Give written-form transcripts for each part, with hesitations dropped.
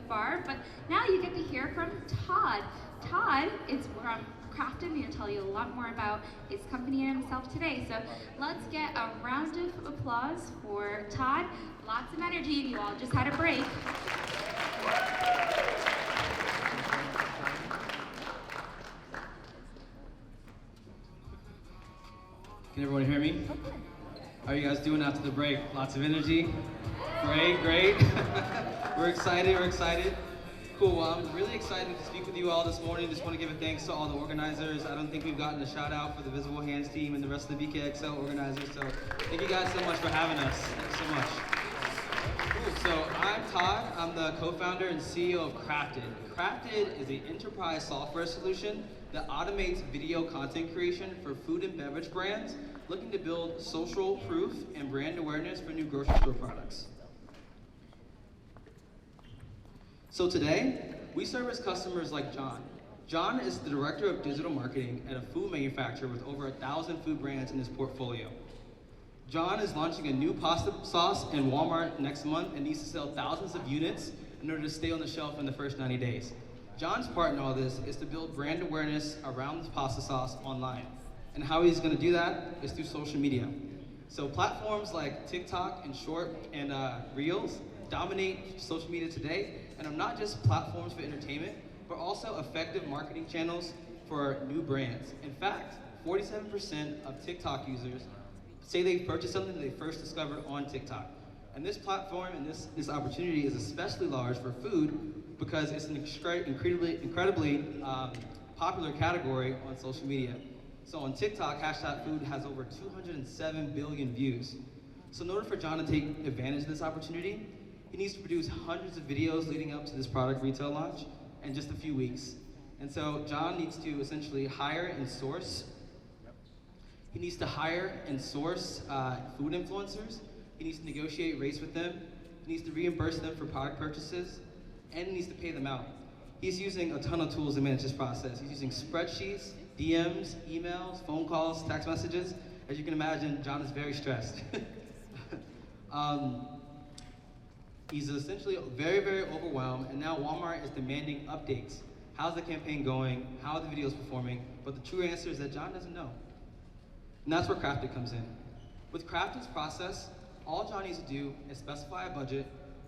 far, but now you get to hear from Todd. Todd is from Crafted and he'll tell you a lot more about his company and himself today. So let's get a round of applause for Todd. Lots of energy, you all just had a break. Can everyone hear me? How are you guys doing after the break? Lots of energy? Great. We're excited. Cool, well, I'm really excited to speak with you all this morning. Just want to give a thanks to all the organizers. I don't think we've gotten a shout out for the Visible Hands team and the rest of the BKXL organizers, so thank you guys so much for having us. Thanks so much. Cool, so I'm Todd. I'm the co-founder and CEO of Crafted. Crafted is an enterprise software solution that automates video content creation for food and beverage brands looking to build social proof and brand awareness for new grocery store products. So today, we service customers like John. John is the director of digital marketing at a food manufacturer with over 1,000 food brands in his portfolio. John is launching a new pasta sauce in Walmart next month and needs to sell thousands of units in order to stay on the shelf in the first 90 days. John's part in all this is to build brand awareness around this pasta sauce online. And how he's gonna do that is through social media. So platforms like TikTok and Short and Reels dominate social media today, and are not just platforms for entertainment, but also effective marketing channels for new brands. In fact, 47% of TikTok users say they purchased something that they first discovered on TikTok. And this platform and this opportunity is especially large for food because it's an incredibly popular category on social media. So on TikTok, #food has over 207 billion views. So in order for John to take advantage of this opportunity, he needs to produce hundreds of videos leading up to this product retail launch in just a few weeks. And so John needs to essentially hire and source. He needs to hire and source food influencers. He needs to negotiate rates with them. He needs to reimburse them for product purchases, and he needs to pay them out. He's using a ton of tools to manage this process. He's using spreadsheets, DMs, emails, phone calls, text messages. As you can imagine, John is very stressed. He's essentially very overwhelmed, and now Walmart is demanding updates. How's the campaign going? How are the videos performing? But the true answer is that John doesn't know. And that's where Crafted comes in. With Crafted's process, all John needs to do is specify a budget,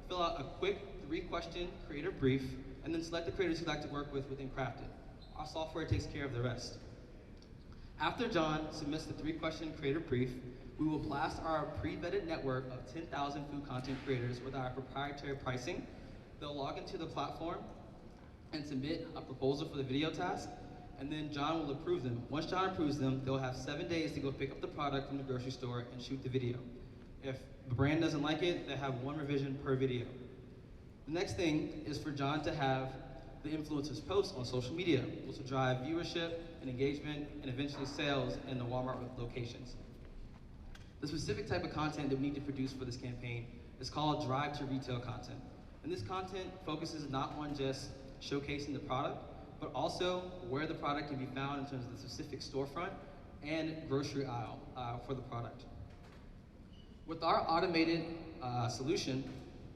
fill out a quick 3-question creator brief, and then select the creators he'd like to work with within Crafted. Our software takes care of the rest. After John submits the 3-question creator brief, we will blast our pre-vetted network of 10,000 food content creators with our proprietary pricing. They'll log into the platform and submit a proposal for the video task, and then John will approve them. Once John approves them, they'll have 7 days to go pick up the product from the grocery store and shoot the video. If the brand doesn't like it, they have 1 revision per video. The next thing is for John to have the influencers post on social media, which will drive viewership and engagement and eventually sales in the Walmart locations. The specific type of content that we need to produce for this campaign is called drive to retail content. And this content focuses not on just showcasing the product, but also where the product can be found in terms of the specific storefront and grocery aisle for the product. With our automated solution,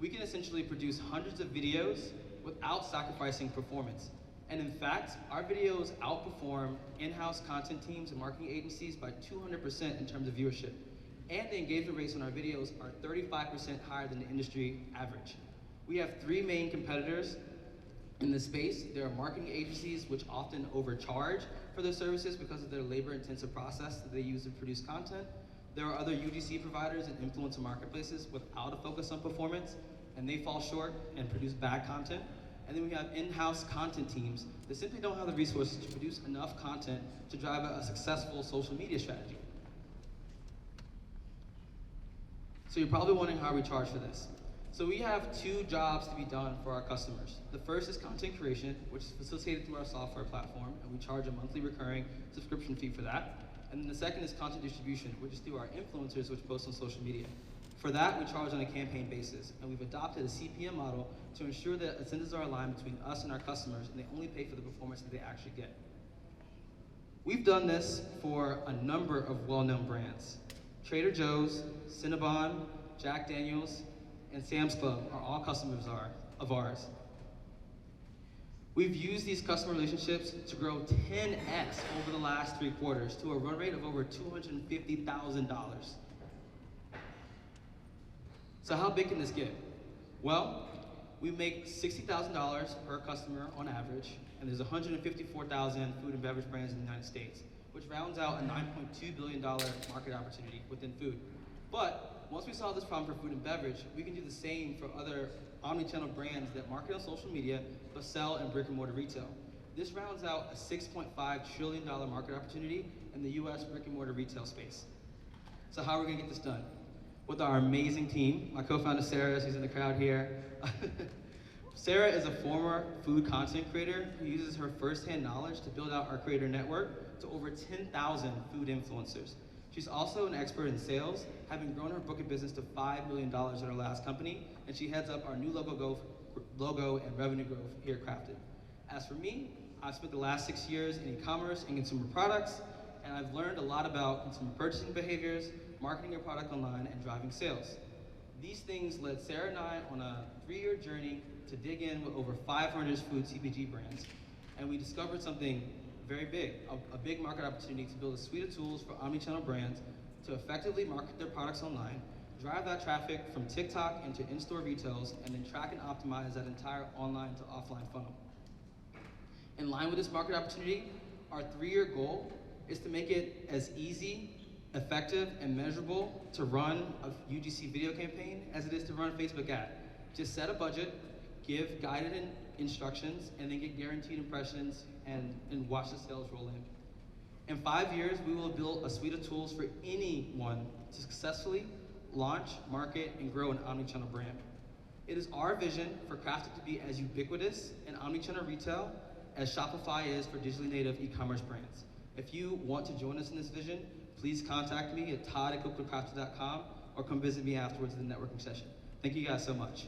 we can essentially produce hundreds of videos without sacrificing performance. And in fact, our videos outperform in-house content teams and marketing agencies by 200% in terms of viewership. And the engagement rates on our videos are 35% higher than the industry average. We have 3 main competitors in this space. There are marketing agencies which often overcharge for their services because of their labor-intensive process that they use to produce content. There are other UGC providers and influencer marketplaces without a focus on performance, and they fall short and produce bad content. And then we have in-house content teams that simply don't have the resources to produce enough content to drive a successful social media strategy. So you're probably wondering how we charge for this. So we have 2 jobs to be done for our customers. The first is content creation, which is facilitated through our software platform, and we charge a monthly recurring subscription fee for that. And then the second is content distribution, which is through our influencers, which post on social media. For that, we charge on a campaign basis, and we've adopted a CPM model to ensure that incentives are aligned between us and our customers, and they only pay for the performance that they actually get. We've done this for a number of well-known brands. Trader Joe's, Cinnabon, Jack Daniels, and Sam's Club are all customers of ours. We've used these customer relationships to grow 10x over the last 3 quarters to a run rate of over $250,000. So how big can this get? Well, we make $60,000 per customer on average, and there's 154,000 food and beverage brands in the United States, which rounds out a $9.2 billion market opportunity within food. But once we solve this problem for food and beverage, we can do the same for other omni-channel brands that market on social media but sell in brick and mortar retail. This rounds out a $6.5 trillion market opportunity in the US brick and mortar retail space. So how are we gonna get this done? With our amazing team, my co-founder Sarah, she's in the crowd here. Sarah is a former food content creator who uses her first-hand knowledge to build out our creator network to over 10,000 food influencers. She's also an expert in sales, having grown her book of business to $5 million at her last company, and she heads up our new logo and revenue growth here at Crafted. As for me, I've spent the last 6 years in e-commerce and consumer products, and I've learned a lot about consumer purchasing behaviors, marketing your product online, and driving sales. These things led Sarah and I on a 3-year journey to dig in with over 500 food CPG brands, and we discovered something very big, a big market opportunity to build a suite of tools for omni-channel brands to effectively market their products online, drive that traffic from TikTok into in-store retails, and then track and optimize that entire online to offline funnel. In line with this market opportunity, our 3-year goal is to make it as easy, effective, and measurable to run a UGC video campaign as it is to run a Facebook ad. Just set a budget, give guided instructions, and then get guaranteed impressions and watch the sales roll in. In 5 years, we will build a suite of tools for anyone to successfully launch, market, and grow an omni-channel brand. It is our vision for Crafted to be as ubiquitous in omni-channel retail as Shopify is for digitally native e-commerce brands. If you want to join us in this vision, please contact me at todd@cookcrafted.com or come visit me afterwards in the networking session. Thank you guys so much.